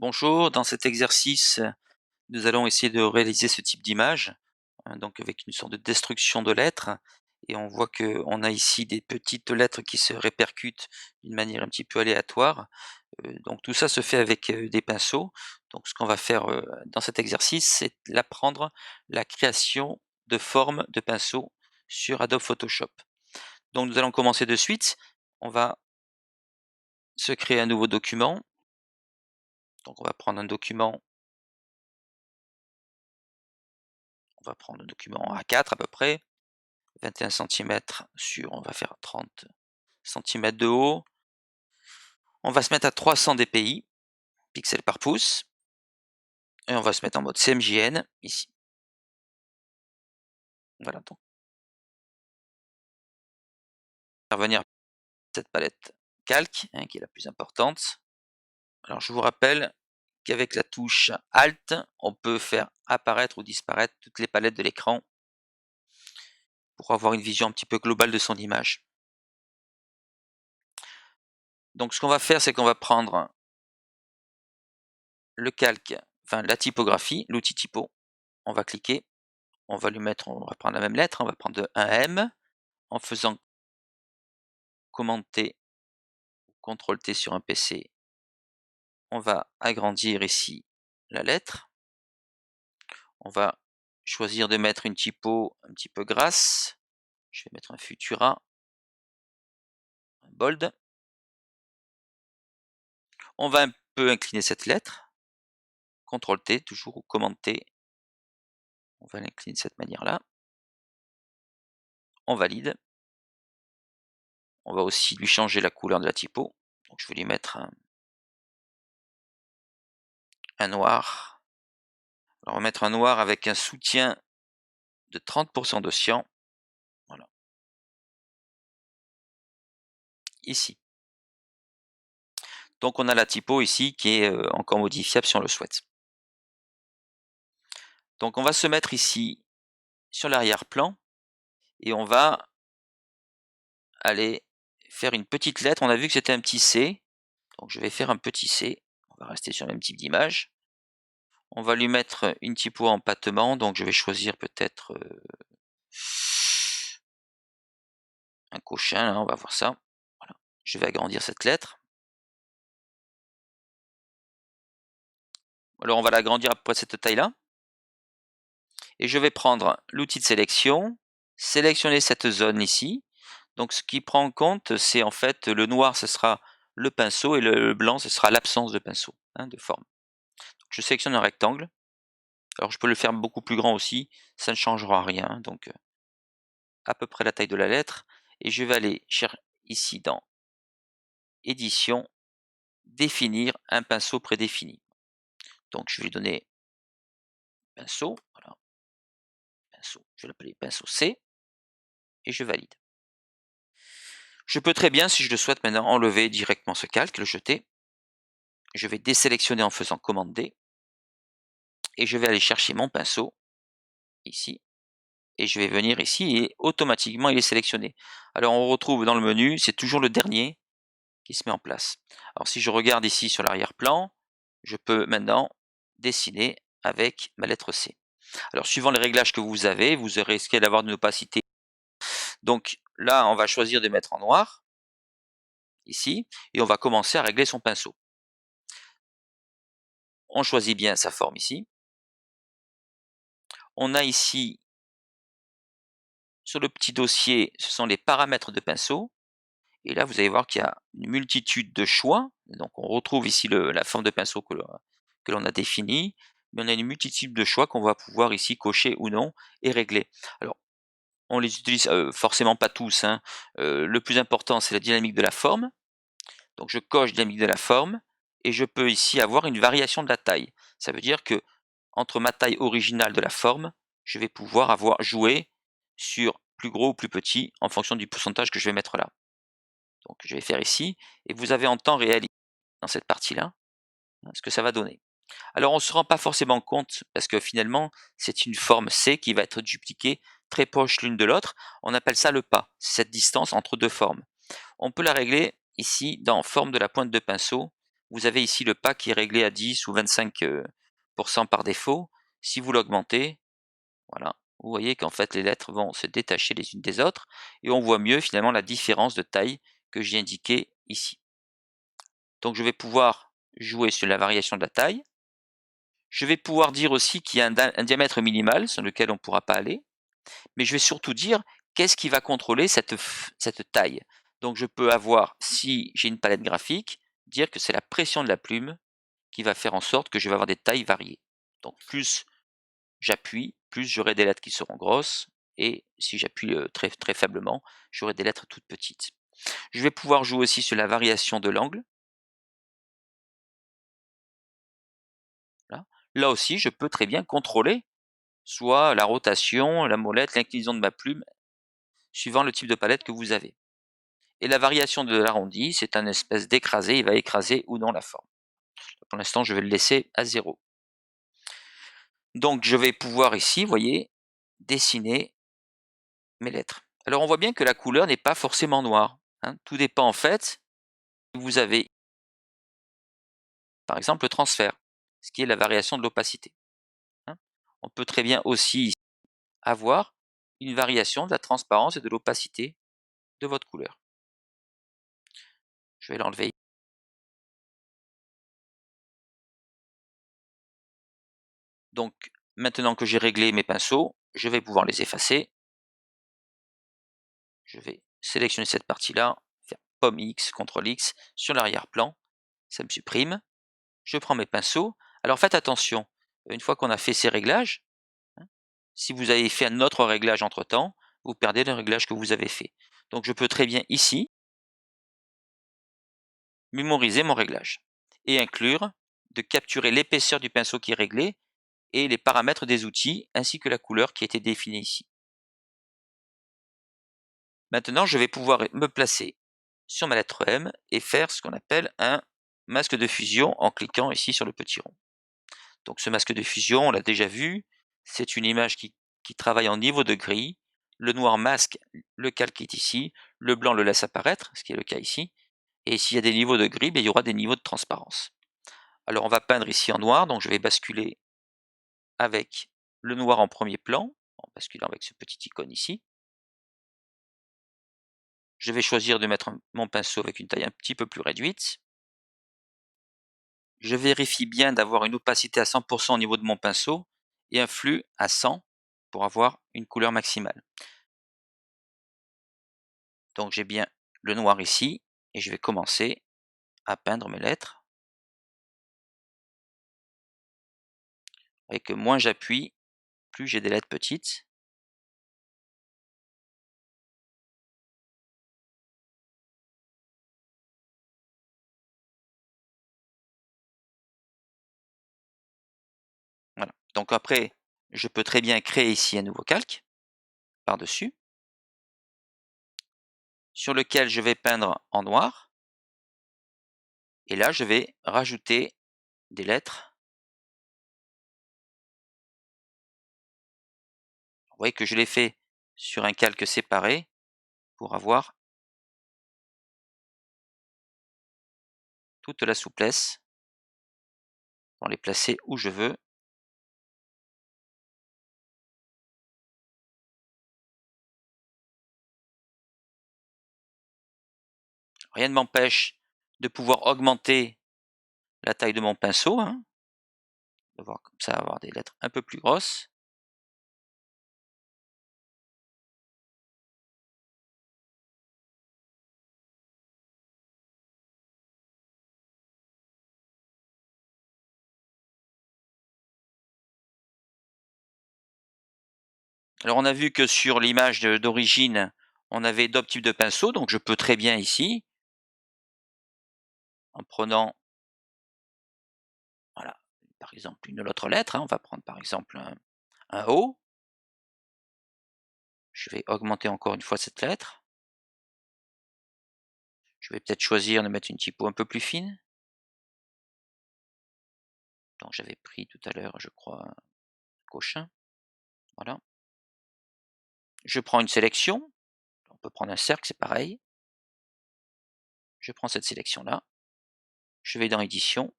Bonjour, dans cet exercice, nous allons essayer de réaliser ce type d'image, donc avec une sorte de destruction de lettres et on voit qu'on a ici des petites lettres qui se répercutent d'une manière un petit peu aléatoire, donc tout ça se fait avec, des pinceaux. Donc ce qu'on va faire, dans cet exercice, c'est l'apprendre la création de formes de pinceaux sur Adobe Photoshop. Donc nous allons commencer de suite. On va se créer un nouveau document. Donc on va prendre un document. On va prendre un document A4 à peu près, 21 centimètres sur, on va faire 30 centimètres de haut. On va se mettre à 300 dpi, pixels par pouce, et on va se mettre en mode CMJN ici. Voilà, donc on va revenir cette palette calque, hein, qui est la plus importante. Alors je vous rappelle qu'avec la touche Alt, on peut faire apparaître ou disparaître toutes les palettes de l'écran pour avoir une vision un petit peu globale de son image. Donc ce qu'on va faire, c'est qu'on va prendre le calque, enfin la typographie, l'outil typo. On va cliquer, on va lui mettre, on va prendre la même lettre, on va prendre un M en faisant commande T, CTRL T sur un PC. On va agrandir ici la lettre. On va choisir de mettre une typo un petit peu grasse. Je vais mettre un Futura, un bold. On va un peu incliner cette lettre. CTRL T toujours ou commande T. On va l'incliner de cette manière-là. On valide. On va aussi lui changer la couleur de la typo. Donc je vais lui mettre un noir. Alors on va mettre un noir avec un soutien de 30% de cyan. Voilà. Ici. Donc on a la typo ici qui est encore modifiable si on le souhaite. Donc on va se mettre ici sur l'arrière-plan et on va aller faire une petite lettre. On a vu que c'était un petit C, donc je vais faire un petit C. On va rester sur le même type d'image. On va lui mettre une typo en empattement, donc je vais choisir peut-être un cochin, là, on va voir ça. Voilà. Je vais agrandir cette lettre. Alors on va l'agrandir à peu près cette taille-là. Et je vais prendre l'outil de sélection, sélectionner cette zone ici. Donc ce qui prend en compte, c'est en fait le noir, ce sera le pinceau et le blanc, ce sera l'absence de pinceau, hein, de forme. Donc, je sélectionne un rectangle. Alors je peux le faire beaucoup plus grand aussi, ça ne changera rien. Hein. Donc à peu près la taille de la lettre. Et je vais aller ici dans édition, définir un pinceau prédéfini. Donc je vais lui donner pinceau, voilà, pinceau, je vais l'appeler pinceau C, et je valide. Je peux très bien, si je le souhaite maintenant, enlever directement ce calque, le jeter. Je vais désélectionner en faisant commande D. Et je vais aller chercher mon pinceau, ici. Et je vais venir ici et automatiquement il est sélectionné. Alors on retrouve dans le menu, c'est toujours le dernier qui se met en place. Alors si je regarde ici sur l'arrière-plan, je peux maintenant dessiner avec ma lettre C. Alors suivant les réglages que vous avez, vous risquez d'avoir une opacité. Donc là, on va choisir de mettre en noir, ici, et on va commencer à régler son pinceau. On choisit bien sa forme ici. On a ici, sur le petit dossier, ce sont les paramètres de pinceau. Et là, vous allez voir qu'il y a une multitude de choix. Donc on retrouve ici la forme de pinceau que l'on a définie. Mais on a une multitude de choix qu'on va pouvoir ici cocher ou non et régler. Alors, on les utilise forcément pas tous. Hein. Le plus important, c'est la dynamique de la forme. Donc je coche dynamique de la forme et je peux ici avoir une variation de la taille. Ça veut dire que entre ma taille originale de la forme, je vais pouvoir avoir joué sur plus gros ou plus petit en fonction du pourcentage que je vais mettre là. Donc je vais faire ici et vous avez en temps réel dans cette partie-là ce que ça va donner. Alors on ne se rend pas forcément compte parce que finalement c'est une forme C qui va être dupliquée très proche l'une de l'autre. On appelle ça le pas, cette distance entre deux formes. On peut la régler ici dans forme de la pointe de pinceau. Vous avez ici le pas qui est réglé à 10 ou 25 par défaut. Si vous l'augmentez, voilà, vous voyez qu'en fait les lettres vont se détacher les unes des autres et on voit mieux finalement la différence de taille que j'ai indiquée ici. Donc je vais pouvoir jouer sur la variation de la taille. Je vais pouvoir dire aussi qu'il y a un diamètre minimal sur lequel on ne pourra pas aller, mais je vais surtout dire qu'est-ce qui va contrôler cette taille. Donc je peux avoir, si j'ai une palette graphique, dire que c'est la pression de la plume qui va faire en sorte que je vais avoir des tailles variées. Donc plus j'appuie, plus j'aurai des lettres qui seront grosses, et si j'appuie très, très faiblement, j'aurai des lettres toutes petites. Je vais pouvoir jouer aussi sur la variation de l'angle. Là. Là aussi, je peux très bien contrôler soit la rotation, la molette, l'inclinaison de ma plume, suivant le type de palette que vous avez. Et la variation de l'arrondi, c'est un espèce d'écrasé, il va écraser ou non la forme. Pour l'instant, je vais le laisser à 0. Donc je vais pouvoir ici, vous voyez, dessiner mes lettres. Alors on voit bien que la couleur n'est pas forcément noire, hein. Tout dépend en fait, vous avez par exemple le transfert, ce qui est la variation de l'opacité, hein. On peut très bien aussi avoir une variation de la transparence et de l'opacité de votre couleur. Je vais l'enlever. Donc maintenant que j'ai réglé mes pinceaux, je vais pouvoir les effacer. Je vais sélectionner cette partie-là, faire pomme X, CTRL X sur l'arrière-plan, ça me supprime. Je prends mes pinceaux. Alors faites attention, une fois qu'on a fait ces réglages, hein, si vous avez fait un autre réglage entre-temps, vous perdez le réglage que vous avez fait. Donc je peux très bien ici mémoriser mon réglage et inclure de capturer l'épaisseur du pinceau qui est réglé et les paramètres des outils ainsi que la couleur qui a été définie ici. Maintenant, je vais pouvoir me placer sur ma lettre M et faire ce qu'on appelle un masque de fusion en cliquant ici sur le petit rond. Donc ce masque de fusion, on l'a déjà vu, c'est une image qui travaille en niveau de gris. Le noir masque le calque qui est ici, le blanc le laisse apparaître, ce qui est le cas ici. Et s'il y a des niveaux de gris, il y aura des niveaux de transparence. Alors on va peindre ici en noir, donc je vais basculer avec le noir en premier plan, en basculant avec ce petit icône ici. Je vais choisir de mettre mon pinceau avec une taille un petit peu plus réduite. Je vérifie bien d'avoir une opacité à 100% au niveau de mon pinceau et un flux à 100 pour avoir une couleur maximale. Donc j'ai bien le noir ici et je vais commencer à peindre mes lettres. Et que moins j'appuie, plus j'ai des lettres petites. Voilà. Donc après, je peux très bien créer ici un nouveau calque par-dessus, sur lequel je vais peindre en noir. Et là, je vais rajouter des lettres. Vous voyez que je l'ai fait sur un calque séparé pour avoir toute la souplesse pour les placer où je veux. Rien ne m'empêche de pouvoir augmenter la taille de mon pinceau, hein, de voir comme ça avoir des lettres un peu plus grosses. Alors on a vu que sur l'image d'origine, on avait d'autres types de pinceaux, donc je peux très bien ici, en prenant, voilà, par exemple une autre lettre, hein, on va prendre par exemple un O. Je vais augmenter encore une fois cette lettre. Je vais peut-être choisir de mettre une typo un peu plus fine. Donc j'avais pris tout à l'heure, je crois, un Cochin. Voilà. Je prends une sélection. On peut prendre un cercle, c'est pareil. Je prends cette sélection-là. Je vais dans édition,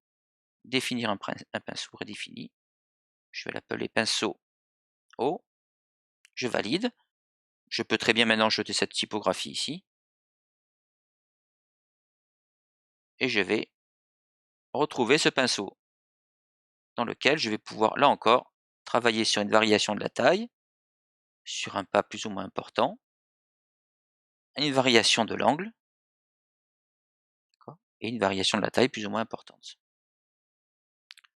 définir un pinceau redéfini. Je vais l'appeler pinceau haut. Je valide. Je peux très bien maintenant jeter cette typographie ici. Et je vais retrouver ce pinceau dans lequel je vais pouvoir, là encore, travailler sur une variation de la taille, sur un pas plus ou moins important, une variation de l'angle, d'accord, et une variation de la taille plus ou moins importante.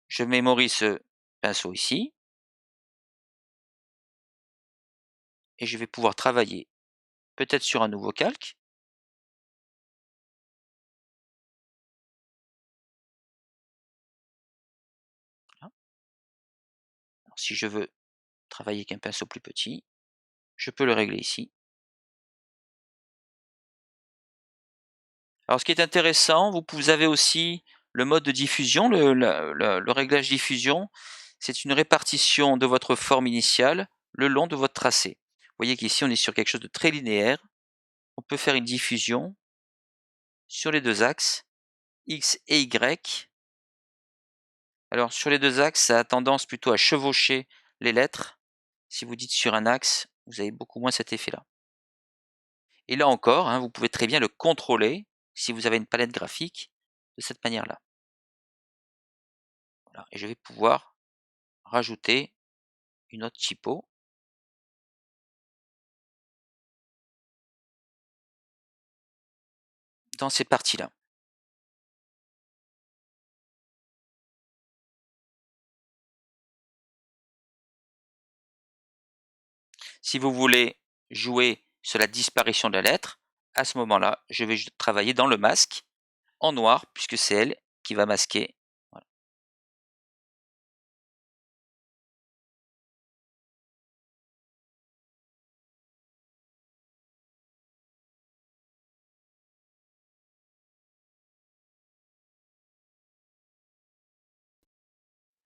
Je mémorise ce pinceau ici et je vais pouvoir travailler peut-être sur un nouveau calque. Voilà. Alors, si je veux travailler avec un pinceau plus petit, je peux le régler ici. Alors, ce qui est intéressant, vous avez aussi le mode de diffusion, le réglage diffusion. C'est une répartition de votre forme initiale le long de votre tracé. Vous voyez qu'ici, on est sur quelque chose de très linéaire. On peut faire une diffusion sur les deux axes, X et Y. Alors, sur les deux axes, ça a tendance plutôt à chevaucher les lettres. Si vous dites sur un axe, vous avez beaucoup moins cet effet-là. Et là encore, hein, vous pouvez très bien le contrôler si vous avez une palette graphique de cette manière-là. Voilà. Et je vais pouvoir rajouter une autre typo dans ces parties-là. Si vous voulez jouer sur la disparition de la lettre, à ce moment-là, je vais travailler dans le masque en noir puisque c'est elle qui va masquer. Voilà.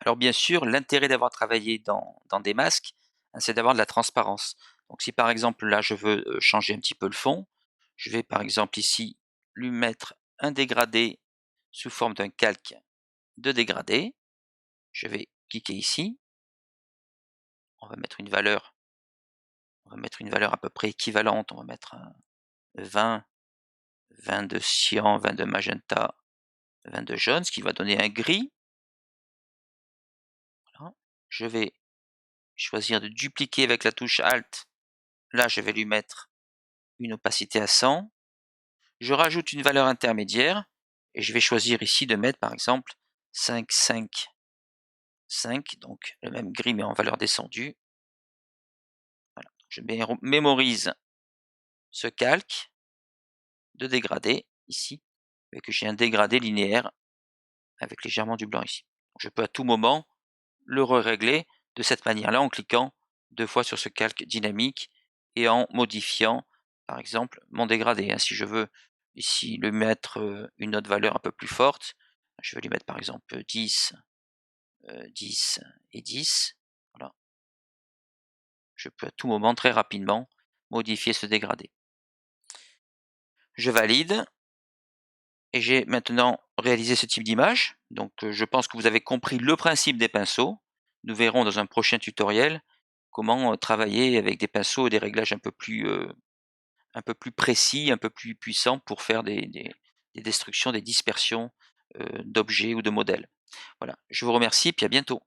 Alors bien sûr, l'intérêt d'avoir travaillé dans des masques, hein, c'est d'avoir de la transparence. Donc si par exemple là je veux changer un petit peu le fond, je vais par exemple ici lui mettre un dégradé sous forme d'un calque de dégradé. Je vais cliquer ici, on va mettre une valeur, à peu près équivalente, on va mettre un 20, 20 de cyan, 20 de magenta, 20 de jaune, ce qui va donner un gris. Voilà. Je vais choisir de dupliquer avec la touche Alt. Là, je vais lui mettre une opacité à 100. Je rajoute une valeur intermédiaire et je vais choisir ici de mettre par exemple 5, 5, 5, donc le même gris mais en valeur descendue. Voilà. Je mémorise ce calque de dégradé ici, et que j'ai un dégradé linéaire avec légèrement du blanc ici. Je peux à tout moment le régler de cette manière-là en cliquant deux fois sur ce calque dynamique et en modifiant par exemple mon dégradé, hein. Si je veux ici lui mettre une autre valeur un peu plus forte, je vais lui mettre par exemple 10, 10 et 10. Voilà. Je peux à tout moment très rapidement modifier ce dégradé. Je valide et j'ai maintenant réalisé ce type d'image. Donc je pense que vous avez compris le principe des pinceaux. Nous verrons dans un prochain tutoriel comment travailler avec des pinceaux et des réglages un peu plus précis, un peu plus puissants pour faire des destructions, des dispersions d'objets ou de modèles. Voilà, je vous remercie, puis à bientôt.